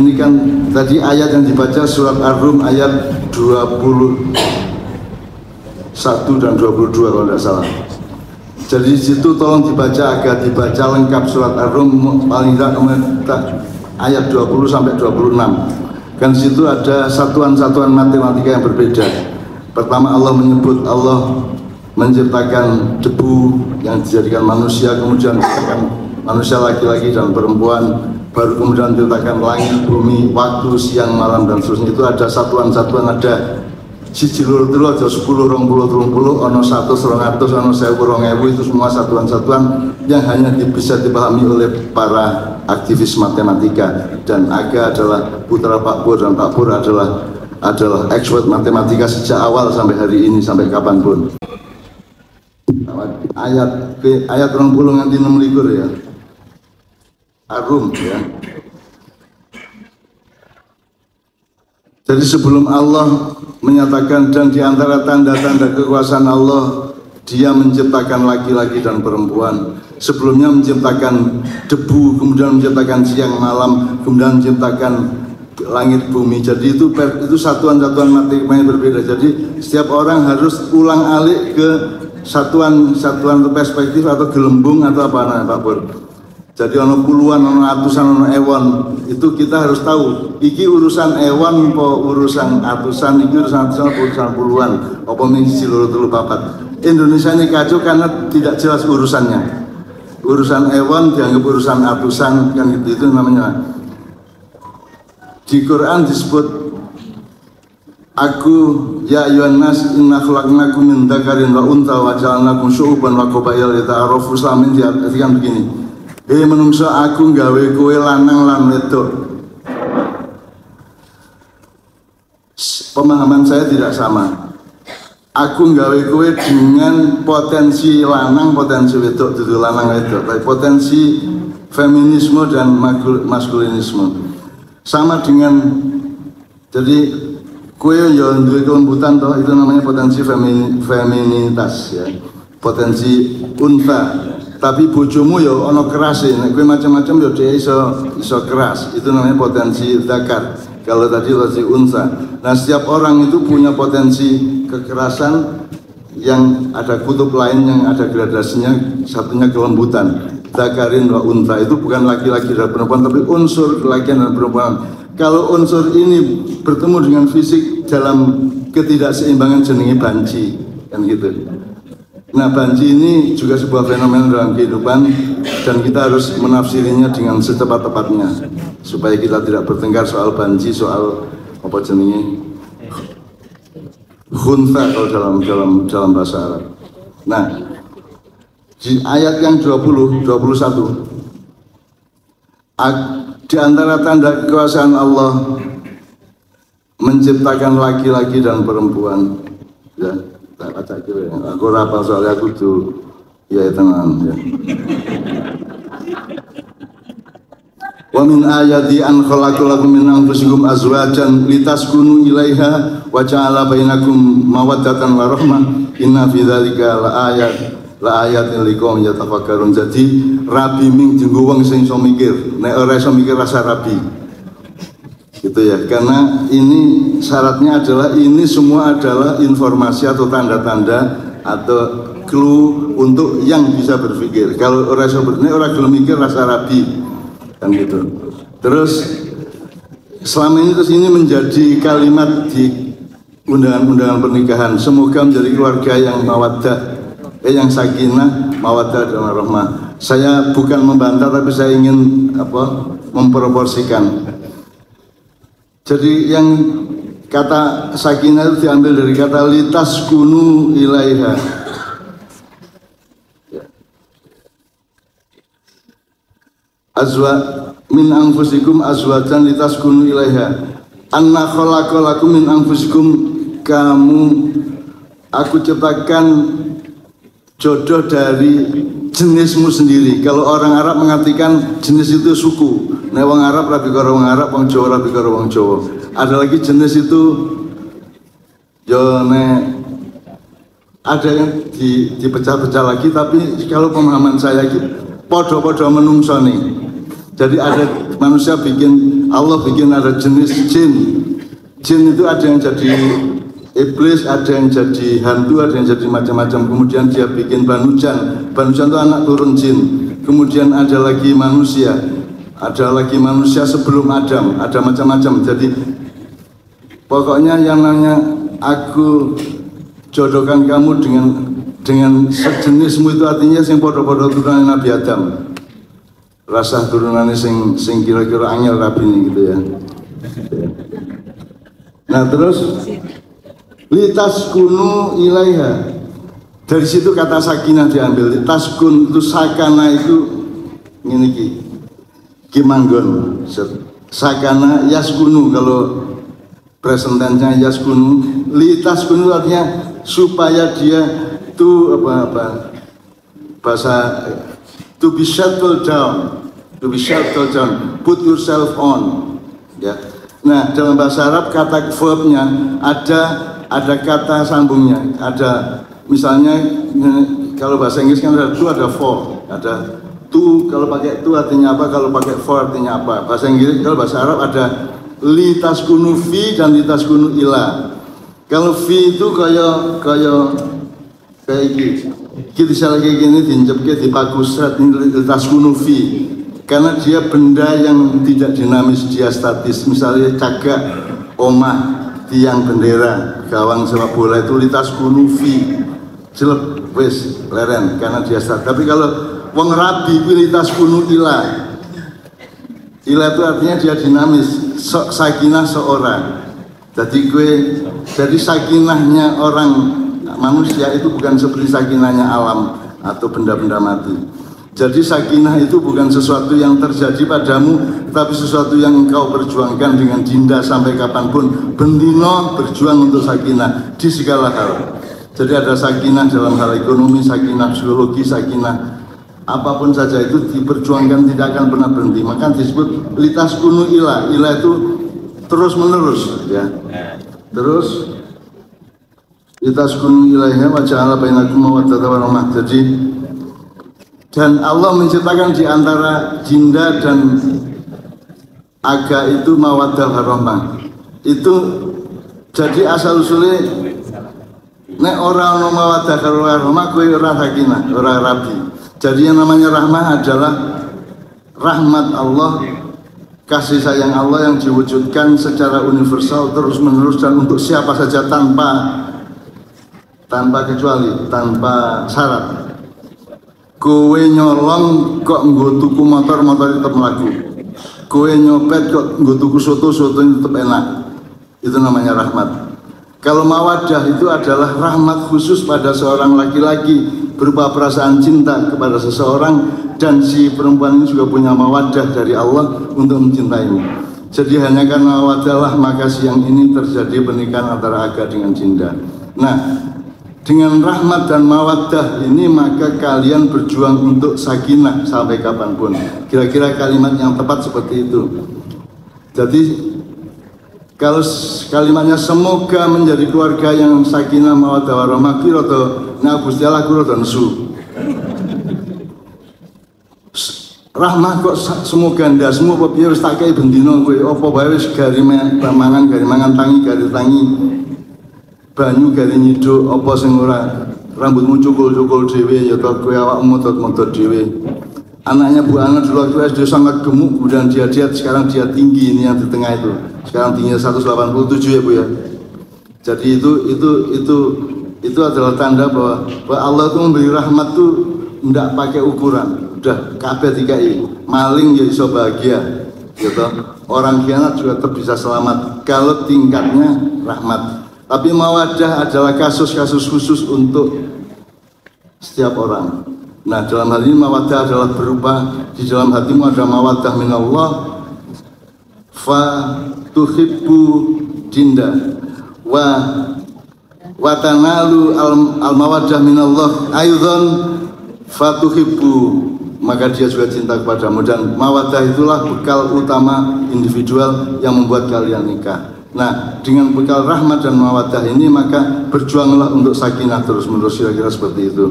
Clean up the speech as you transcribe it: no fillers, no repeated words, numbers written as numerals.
ini kan tadi ayat yang dibaca surat Ar-Rum ayat 21 dan 22 kalau tidak salah. Jadi di situ tolong dibaca agar dibaca lengkap surat Ar-Rum paling tidak ayat 20 sampai 26. Kan di situ ada satuan-satuan matematika yang berbeda. Pertama Allah menyebut Allah menciptakan debu yang dijadikan manusia, kemudian menciptakan manusia laki-laki dan perempuan, baru kemudian menciptakan langit, bumi, waktu, siang, malam dan seterusnya. Itu ada satuan-satuan, ada siji loro telu aja 10 20 30 ono 100 200 ono 1000 2000, itu semua satuan-satuan yang hanya bisa dipahami oleh para aktivis matematika. Dan Aga adalah putra Pak Pur, dan Pak Pur adalah expert matematika sejak awal sampai hari ini, sampai kapanpun. Ayat 20 nganti 26 ya. Ar-Rum ya. Jadi sebelum Allah menyatakan dan diantara tanda-tanda kekuasaan Allah, Dia menciptakan laki-laki dan perempuan. Sebelumnya menciptakan debu, kemudian menciptakan siang malam, kemudian menciptakan langit bumi. Jadi itu satuan-satuan matematika yang berbeda. Jadi setiap orang harus ulang alik ke satuan perspektif atau gelembung atau apa namanya Pak Pur. Jadi ono puluhan, ono atusan, ono ewon. Itu kita harus tahu. Iki urusan ewon, po urusan atusan, iki urusan atusan, urusan puluhan. Apa mingsi loro telu papat. Indonesia ini kacau karena tidak jelas urusannya. Urusan ewon dianggap urusan atusan, kan itu namanya. Di Quran disebut Aku ya ayyuhan nas inna khalaqnakum min dzakarin wa untha wa ja'alnakum syu'uban wa qabaila lita'arafu. Islamin diartikan begini. Hei menungso, aku gawe kowe lanang lan wedok. Pemahaman saya tidak sama. Aku gawe kowe dengan potensi lanang, potensi wedok, itu lanang wedok, tapi potensi feminisme dan maskulinisme. Sama dengan, jadi kowe ya duwe kelembutan toh, itu namanya potensi feminitas ya. Potensi unta. Tapi bojomu ya ono keras ya, nek kowe macam-macam ya dia iso keras. Itu namanya potensi zakar. Kalau tadi potensi unsa. Nah, setiap orang itu punya potensi kekerasan yang ada kutub lain yang ada gradasinya, satunya kelembutan. Zakarin wa unta, itu bukan laki-laki dan perempuan, tapi unsur laki-laki dan perempuan. Kalau unsur ini bertemu dengan fisik dalam ketidakseimbangan jenenge banci, kan gitu. Nah, banci ini juga sebuah fenomena dalam kehidupan dan kita harus menafsirinya dengan secepat-cepatnya supaya kita tidak bertengkar soal banci, soal apa jenenge khunsa kalau dalam bahasa Arab. Nah, di ayat yang 21 di antara tanda kekuasaan Allah menciptakan laki-laki dan perempuan ya. Aku rapal soalnya aku tuh ya tenang ya. Wa min ayati an khalaqalakum min anfusikum azwajan litaskunu ilaiha wa ja'ala bainakum mawaddatan wa rahmah inna fi dzalika la ayatin liqaumin yatafakkarun. Jadi rabi ming dienggo wong sing iso mikir, nek ora iso mikir rasa rabi. Gitu ya, karena ini syaratnya adalah ini semua adalah informasi atau tanda-tanda atau clue untuk yang bisa berpikir. Kalau orang sebenarnya orang belum mikir rasa rabi kan gitu. Terus selama ini terus ini menjadi kalimat di undangan-undangan pernikahan. Semoga menjadi keluarga yang mawaddah, yang sakinah, mawaddah dan rahmah. Saya bukan membantah tapi saya ingin memproporsikan. Jadi yang kata sakinah itu diambil dari kata litaskunu ilaiha. Azwa min anfusikum azwajan litaskunu ilaiha. Anna khalaqalakum min anfusikum, aku ciptakan jodoh dari jenismu sendiri. Kalau orang Arab mengartikan jenis itu suku. Nek wong Arab rabi karo wong Arab, wong Jawa rabi karo wong Jawa. Ada lagi jenis itu yo nek ada yang dipecah-pecah lagi, tapi kalau pemahaman saya podo-podo menungso nih. Jadi ada manusia bikin, Allah bikin ada jenis jin. Jin itu ada yang jadi iblis, ada yang jadi hantu, ada yang jadi macam-macam. Kemudian dia bikin banujan. Banujan itu anak turun jin. Kemudian ada lagi manusia. Ada lagi manusia sebelum Adam. Ada macam-macam. Jadi pokoknya yang namanya aku jodohkan kamu dengan sejenismu itu artinya sing podo-podo turunan Nabi Adam. Rasa turunannya sing kira-kira angel rabi ini gitu ya. Nah terus litas kunu ilaiha, dari situ kata sakinah diambil. Litas kun itu sakana itu ini kimanggon. Sakana yaskunu, kalau present tense-nya yaskunu. Litas kunu artinya supaya dia tuh apa bahasa to be settled down, put yourself on ya. Nah dalam bahasa Arab kata verbnya ada kata sambungnya, ada misalnya kalau bahasa Inggris kan ada to, ada for, ada to, kalau pakai to artinya apa, kalau pakai for artinya apa. Bahasa Inggris, kalau bahasa Arab ada litaskunu fi dan litaskunu ila. Kalau fi itu kayak gitu. Kita salah kayak gini diinjepke di pakusrat ini litaskunu fi. Karena dia benda yang tidak dinamis, dia statis. Misalnya cagak, omah, tiang bendera, gawang sepak bola itu litaskunu fi. Celep wis leren karena dia statis. Tapi kalau wong rabi litaskunu ila. Ila itu artinya dia dinamis, sakinah seorang. Jadi sakinahnya orang manusia itu bukan seperti sakinahnya alam atau benda-benda mati. Jadi sakinah itu bukan sesuatu yang terjadi padamu, tapi sesuatu yang engkau perjuangkan dengan jinda sampai kapanpun. Bendino berjuang untuk sakinah di segala hal. Jadi ada sakinah dalam hal ekonomi, sakinah psikologi, sakinah apapun saja itu diperjuangkan, tidak akan pernah berhenti. Maka disebut litas kunu ila. Ila itu terus menerus ya. Terus litas kunu ilaiha wa ja'ala bainakum mawaddatan wa rahmah. Jadi dan Allah menciptakan di antara jinda dan aga itu mawaddah warahmah. Itu jadi asal usulnya nek ora ono mawaddah warahmah kowe ora sakinah, ora rabi. Jadi yang namanya rahmah adalah rahmat Allah, kasih sayang Allah yang diwujudkan secara universal terus menerus dan untuk siapa saja tanpa kecuali, tanpa syarat. Kowe nyolong kok nggo tuku motor tetap melaku. Kowe nyopet kok nggo tuku soto tetap enak. Itu namanya rahmat. Kalau mawaddah itu adalah rahmat khusus pada seorang laki-laki berupa perasaan cinta kepada seseorang, dan si perempuan ini juga punya mawaddah dari Allah untuk mencintainya. Jadi hanya karena mawaddah lah maka siang ini terjadi pernikahan antara aga dengan jinda. Nah, dengan rahmat dan mawaddah ini maka kalian berjuang untuk sakinah sampai kapanpun. Kira-kira kalimat yang tepat seperti itu. Jadi kalau kalimatnya semoga menjadi keluarga yang sakinah mawaddah warahmah atau nah Gusti Allah kula nesu. Rahmah kok semoga ndasmu apa piye wis tak kei bendina kowe apa bae wis gari mangan tangi banyu gari nyiduk apa sing ora rambutmu cukul-cukul dhewe ya to kowe awakmu motot-motot dhewe. Anaknya Bu Ana dulu waktu SD sangat gemuk, kemudian dia diet, sekarang dia tinggi, ini yang di tengah itu. Sekarang tingginya 187 ya Bu ya. Jadi itu adalah tanda bahwa Allah itu memberi rahmat tuh tidak pakai ukuran. Udah kabeh dikai. Maling ya iso bahagia. Gitu. Orang khianat juga tetap bisa selamat kalau tingkatnya rahmat. Tapi mawaddah adalah kasus-kasus khusus untuk setiap orang. Nah, dalam hal ini mawaddah adalah berupa di dalam hatimu ada mawaddah minallah fa tuhibbu jinda wa tanalu al mawaddah minallah aidan fa tuhibbu, maka dia juga cinta kepadamu, dan mawaddah itulah bekal utama individual yang membuat kalian nikah. Nah, dengan bekal rahmat dan mawaddah ini maka berjuanglah untuk sakinah terus menerus, kira-kira seperti itu.